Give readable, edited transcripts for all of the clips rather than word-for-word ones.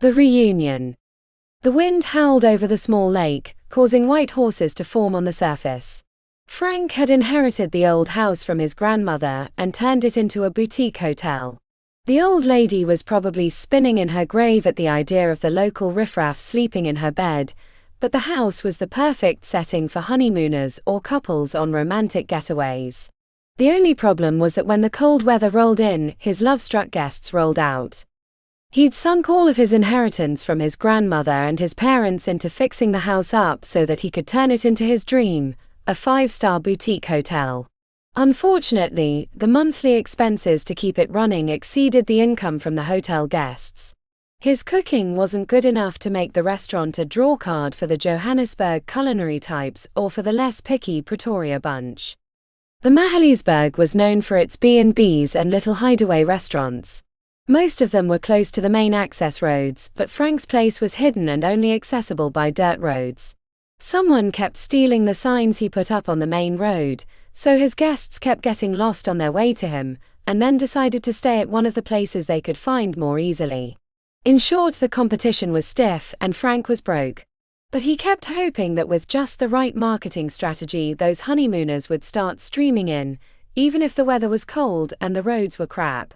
The reunion. The wind howled over the small lake, causing white horses to form on the surface. Frank had inherited the old house from his grandmother and turned it into a boutique hotel. The old lady was probably spinning in her grave at the idea of the local riffraff sleeping in her bed, but the house was the perfect setting for honeymooners or couples on romantic getaways. The only problem was that when the cold weather rolled in, his love-struck guests rolled out. He'd sunk all of his inheritance from his grandmother and his parents into fixing the house up so that he could turn it into his dream, a 5-star boutique hotel. Unfortunately, the monthly expenses to keep it running exceeded the income from the hotel guests. His cooking wasn't good enough to make the restaurant a drawcard for the Johannesburg culinary types or for the less picky Pretoria bunch. The Mahalisburg was known for its B&Bs and little hideaway restaurants. Most of them were close to the main access roads, but Frank's place was hidden and only accessible by dirt roads. Someone kept stealing the signs he put up on the main road, so his guests kept getting lost on their way to him, and then decided to stay at one of the places they could find more easily. In short, the competition was stiff and Frank was broke. But he kept hoping that with just the right marketing strategy, those honeymooners would start streaming in, even if the weather was cold and the roads were crap.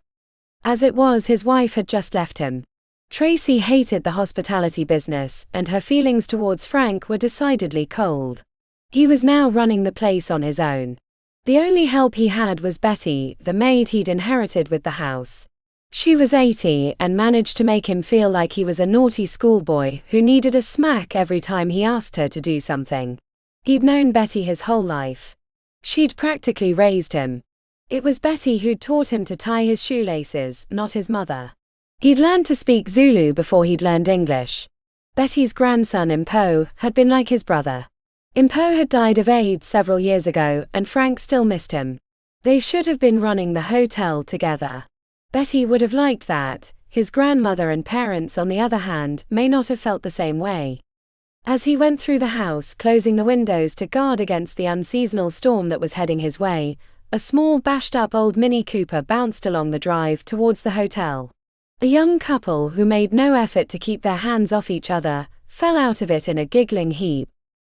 As it was, his wife had just left him. Tracy hated the hospitality business, and her feelings towards Frank were decidedly cold. He was now running the place on his own. The only help he had was Betty, the maid he'd inherited with the house. She was 80 and managed to make him feel like he was a naughty schoolboy who needed a smack every time he asked her to do something. He'd known Betty his whole life. She'd practically raised him. It was Betty who'd taught him to tie his shoelaces, not his mother. He'd learned to speak Zulu before he'd learned English. Betty's grandson Impo had been like his brother. Impo had died of AIDS several years ago, and Frank still missed him. They should have been running the hotel together. Betty would have liked that. His grandmother and parents, on the other hand, may not have felt the same way. As he went through the house, closing the windows to guard against the unseasonal storm that was heading his way, a small bashed-up old Mini Cooper bounced along the drive towards the hotel. A young couple who made no effort to keep their hands off each other fell out of it in a giggling heap.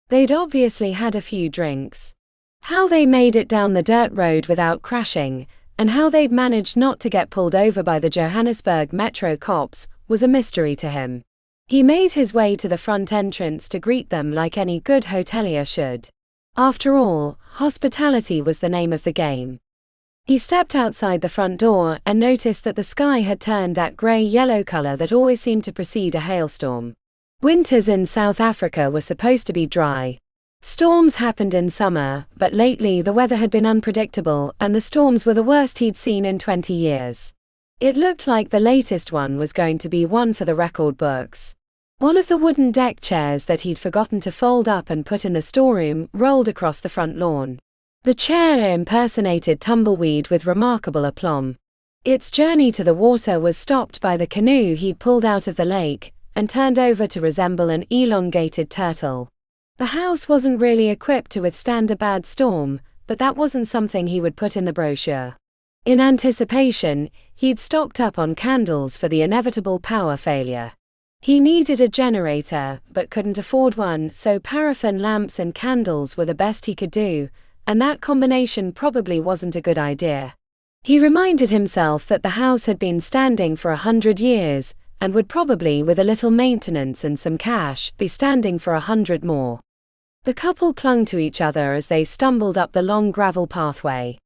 They'd obviously had a few drinks. How they made it down the dirt road without crashing, and how they'd managed not to get pulled over by the Johannesburg Metro cops, was a mystery to him. He made his way to the front entrance to greet them like any good hotelier should. After all, hospitality was the name of the game. He stepped outside the front door and noticed that the sky had turned that grey-yellow color that always seemed to precede a hailstorm. Winters in South Africa were supposed to be dry. Storms happened in summer, but lately the weather had been unpredictable and the storms were the worst he'd seen in 20 years. It looked like the latest one was going to be one for the record books. One of the wooden deck chairs that he'd forgotten to fold up and put in the storeroom rolled across the front lawn. The chair impersonated tumbleweed with remarkable aplomb. Its journey to the water was stopped by the canoe he'd pulled out of the lake and turned over to resemble an elongated turtle. The house wasn't really equipped to withstand a bad storm, but that wasn't something he would put in the brochure. In anticipation, he'd stocked up on candles for the inevitable power failure. He needed a generator, but couldn't afford one, so paraffin lamps and candles were the best he could do, and that combination probably wasn't a good idea. He reminded himself that the house had been standing for 100 years, and would probably, with a little maintenance and some cash, be standing for 100 more. The couple clung to each other as they stumbled up the long gravel pathway.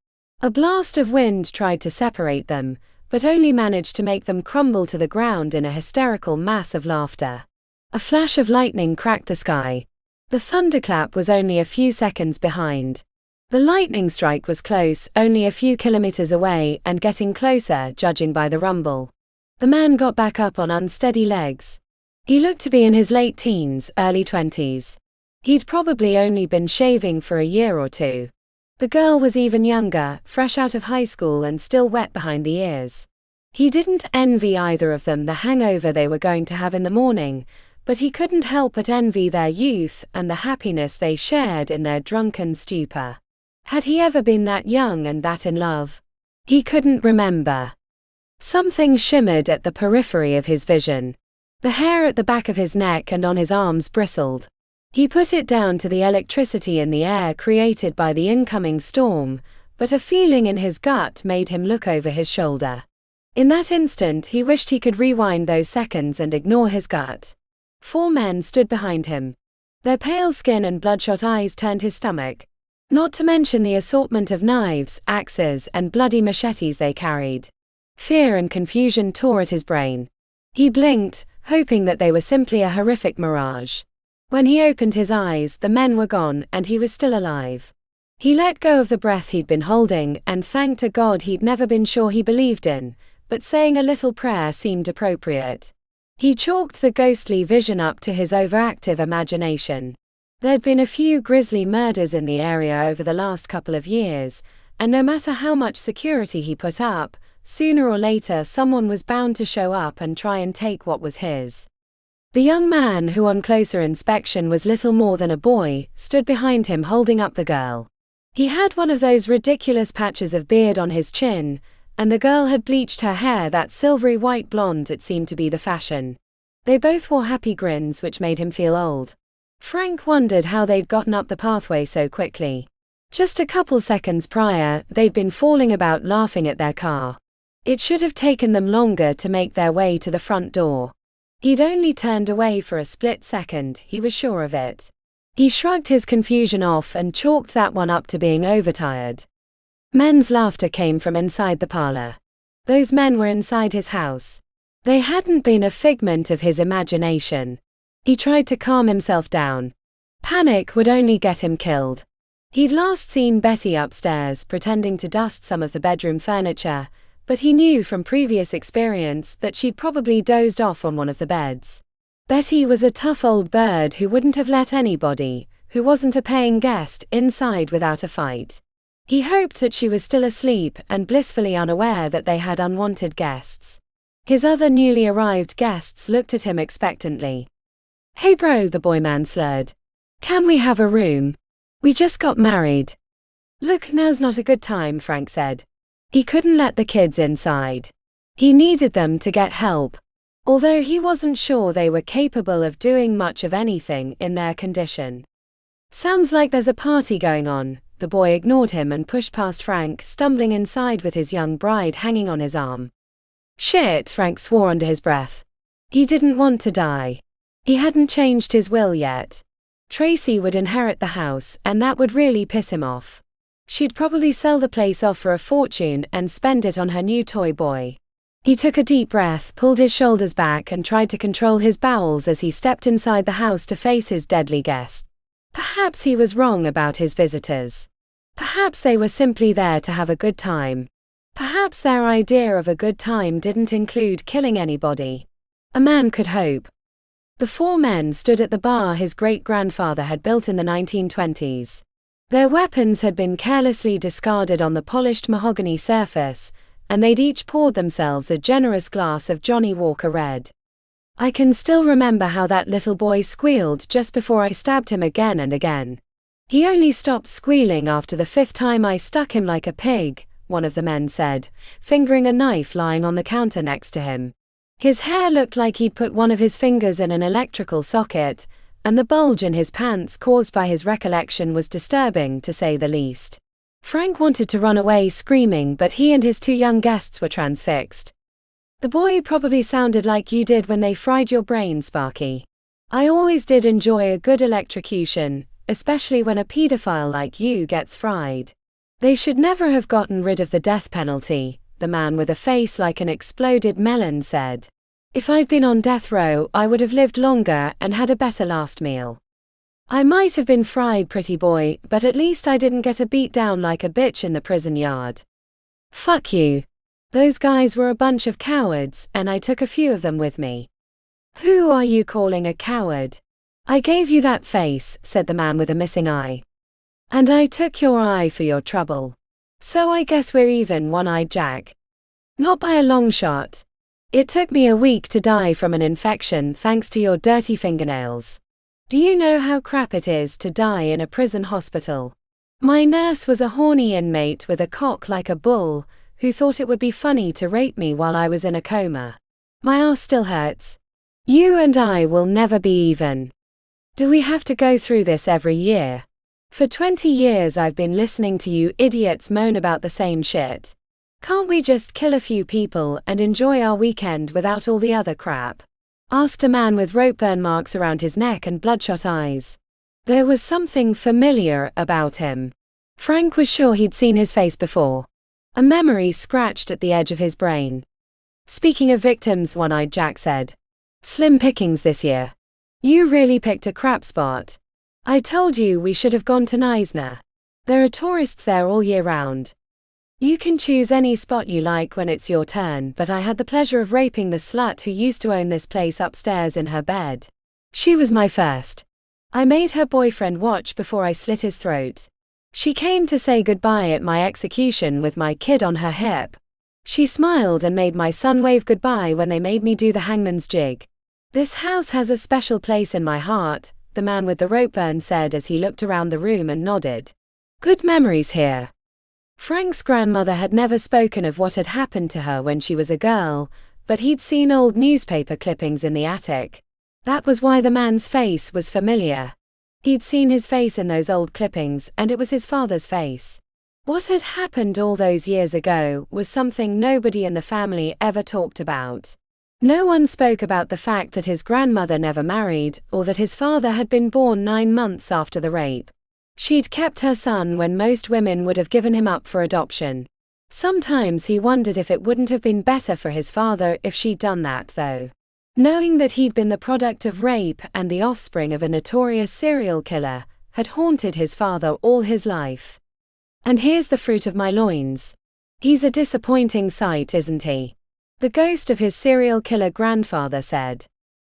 A blast of wind tried to separate them, but only managed to make them crumble to the ground in a hysterical mass of laughter. A flash of lightning cracked the sky. The thunderclap was only a few seconds behind. The lightning strike was close, only a few kilometers away, and getting closer, judging by the rumble. The man got back up on unsteady legs. He looked to be in his late teens, early 20s. He'd probably only been shaving for a year or two. The girl was even younger, fresh out of high school and still wet behind the ears. He didn't envy either of them the hangover they were going to have in the morning, but he couldn't help but envy their youth and the happiness they shared in their drunken stupor. Had he ever been that young and that in love? He couldn't remember. Something shimmered at the periphery of his vision. The hair at the back of his neck and on his arms bristled. He put it down to the electricity in the air created by the incoming storm, but a feeling in his gut made him look over his shoulder. In that instant he wished he could rewind those seconds and ignore his gut. 4 men stood behind him. Their pale skin and bloodshot eyes turned his stomach. Not to mention the assortment of knives, axes, and bloody machetes they carried. Fear and confusion tore at his brain. He blinked, hoping that they were simply a horrific mirage. When he opened his eyes, the men were gone, and he was still alive. He let go of the breath he'd been holding and thanked to God he'd never been sure he believed in, but saying a little prayer seemed appropriate. He chalked the ghostly vision up to his overactive imagination. There'd been a few grisly murders in the area over the last couple of years, and no matter how much security he put up, sooner or later someone was bound to show up and try and take what was his. The young man, who on closer inspection was little more than a boy, stood behind him holding up the girl. He had one of those ridiculous patches of beard on his chin, and the girl had bleached her hair that silvery white blonde that seemed to be the fashion. They both wore happy grins which made him feel old. Frank wondered how they'd gotten up the pathway so quickly. Just a couple seconds prior, they'd been falling about laughing at their car. It should have taken them longer to make their way to the front door. He'd only turned away for a split second, he was sure of it. He shrugged his confusion off and chalked that one up to being overtired. Men's laughter came from inside the parlor. Those men were inside his house. They hadn't been a figment of his imagination. He tried to calm himself down. Panic would only get him killed. He'd last seen Betty upstairs pretending to dust some of the bedroom furniture, but he knew from previous experience that she'd probably dozed off on one of the beds. Betty was a tough old bird who wouldn't have let anybody, who wasn't a paying guest, inside without a fight. He hoped that she was still asleep and blissfully unaware that they had unwanted guests. His other newly arrived guests looked at him expectantly. "Hey bro," the boy man slurred. "Can we have a room? We just got married." "Look, now's not a good time," Frank said. He couldn't let the kids inside. He needed them to get help, although he wasn't sure they were capable of doing much of anything in their condition. "Sounds like there's a party going on." The boy ignored him and pushed past Frank, stumbling inside with his young bride hanging on his arm. "Shit," Frank swore under his breath. He didn't want to die. He hadn't changed his will yet. Tracy would inherit the house, and that would really piss him off. She'd probably sell the place off for a fortune and spend it on her new toy boy. He took a deep breath, pulled his shoulders back and tried to control his bowels as he stepped inside the house to face his deadly guest. Perhaps he was wrong about his visitors. Perhaps they were simply there to have a good time. Perhaps their idea of a good time didn't include killing anybody. A man could hope. The 4 men stood at the bar his great-grandfather had built in the 1920s. Their weapons had been carelessly discarded on the polished mahogany surface, and they'd each poured themselves a generous glass of Johnny Walker Red. "I can still remember how that little boy squealed just before I stabbed him again and again. He only stopped squealing after the 5th time I stuck him like a pig," one of the men said, fingering a knife lying on the counter next to him. His hair looked like he'd put one of his fingers in an electrical socket, and the bulge in his pants caused by his recollection was disturbing, to say the least. Frank wanted to run away screaming, but he and his 2 young guests were transfixed. "The boy probably sounded like you did when they fried your brain, Sparky. I always did enjoy a good electrocution, especially when a pedophile like you gets fried. They should never have gotten rid of the death penalty," the man with a face like an exploded melon said. "If I'd been on death row, I would have lived longer and had a better last meal. I might have been fried, pretty boy, but at least I didn't get a beat down like a bitch in the prison yard." "Fuck you. Those guys were a bunch of cowards, and I took a few of them with me." "Who are you calling a coward?" "I gave you that face," said the man with a missing eye. "And I took your eye for your trouble. So I guess we're even, One-Eyed Jack." "Not by a long shot. It took me a week to die from an infection thanks to your dirty fingernails. Do you know how crap it is to die in a prison hospital? My nurse was a horny inmate with a cock like a bull, who thought it would be funny to rape me while I was in a coma. My ass still hurts. You and I will never be even. Do we have to go through this every year? For 20 years I've been listening to you idiots moan about the same shit. Can't we just kill a few people and enjoy our weekend without all the other crap? Asked a man with rope burn marks around his neck and bloodshot eyes. There was something familiar about him. Frank was sure he'd seen his face before. A memory scratched at the edge of his brain. Speaking of victims, One-Eyed Jack said. Slim pickings this year. You really picked a crap spot. I told you we should have gone to Neisner. There are tourists there all year round. You can choose any spot you like when it's your turn, but I had the pleasure of raping the slut who used to own this place upstairs in her bed. She was my first. I made her boyfriend watch before I slit his throat. She came to say goodbye at my execution with my kid on her hip. She smiled and made my son wave goodbye when they made me do the hangman's jig. This house has a special place in my heart, the man with the rope burn said as he looked around the room and nodded. Good memories here. Frank's grandmother had never spoken of what had happened to her when she was a girl, but he'd seen old newspaper clippings in the attic. That was why the man's face was familiar. He'd seen his face in those old clippings, and it was his father's face. What had happened all those years ago was something nobody in the family ever talked about. No one spoke about the fact that his grandmother never married, or that his father had been born 9 months after the rape. She'd kept her son when most women would have given him up for adoption. Sometimes he wondered if it wouldn't have been better for his father if she'd done that, though. Knowing that he'd been the product of rape and the offspring of a notorious serial killer had haunted his father all his life. And here's the fruit of my loins. He's a disappointing sight, isn't he? The ghost of his serial killer grandfather said.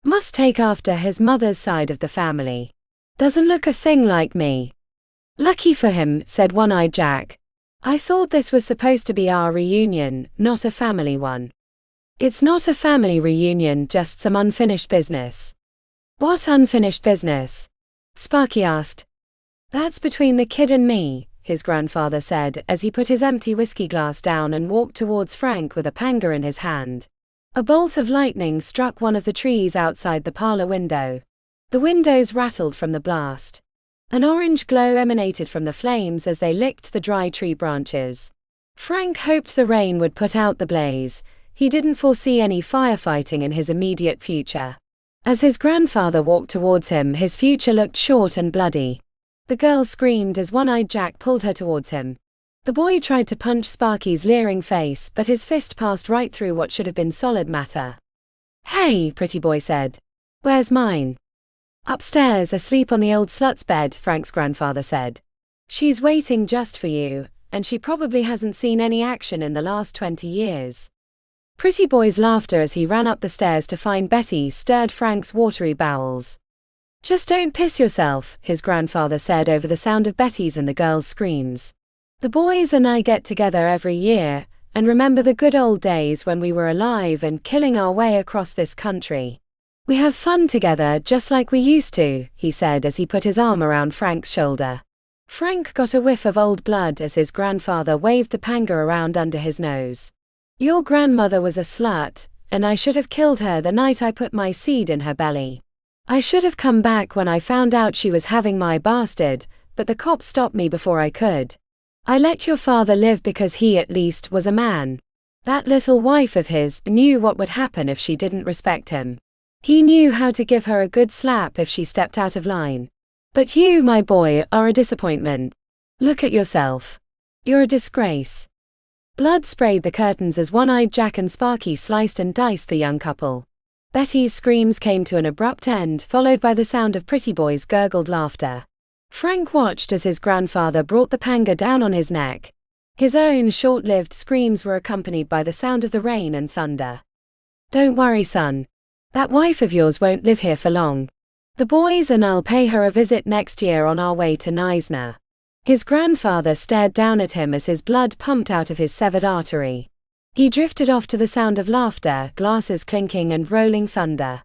Must take after his mother's side of the family. Doesn't look a thing like me. Lucky for him, said One-Eyed Jack. I thought this was supposed to be our reunion, not a family one. It's not a family reunion, just some unfinished business. What unfinished business? Sparky asked. That's between the kid and me, his grandfather said as he put his empty whiskey glass down and walked towards Frank with a panga in his hand. A bolt of lightning struck one of the trees outside the parlor window. The windows rattled from the blast. An orange glow emanated from the flames as they licked the dry tree branches. Frank hoped the rain would put out the blaze. He didn't foresee any firefighting in his immediate future. As his grandfather walked towards him, his future looked short and bloody. The girl screamed as One-Eyed Jack pulled her towards him. The boy tried to punch Sparky's leering face, but his fist passed right through what should have been solid matter. Hey, pretty boy said. Where's mine? Upstairs, asleep on the old slut's bed, Frank's grandfather said. She's waiting just for you, and she probably hasn't seen any action in the last 20 years. Pretty boy's laughter as he ran up the stairs to find Betty stirred Frank's watery bowels. Just don't piss yourself, his grandfather said over the sound of Betty's and the girl's screams. The boys and I get together every year, and remember the good old days when we were alive and killing our way across this country. We have fun together just like we used to, he said as he put his arm around Frank's shoulder. Frank got a whiff of old blood as his grandfather waved the panga around under his nose. Your grandmother was a slut, and I should have killed her the night I put my seed in her belly. I should have come back when I found out she was having my bastard, but the cops stopped me before I could. I let your father live because he at least was a man. That little wife of his knew what would happen if she didn't respect him. He knew how to give her a good slap if she stepped out of line. But you, my boy, are a disappointment. Look at yourself. You're a disgrace. Blood sprayed the curtains as One-Eyed Jack and Sparky sliced and diced the young couple. Betty's screams came to an abrupt end, followed by the sound of Pretty Boy's gurgled laughter. Frank watched as his grandfather brought the panga down on his neck. His own short-lived screams were accompanied by the sound of the rain and thunder. Don't worry, son. That wife of yours won't live here for long. The boys and I'll pay her a visit next year on our way to Neisner. His grandfather stared down at him as his blood pumped out of his severed artery. He drifted off to the sound of laughter, glasses clinking and rolling thunder.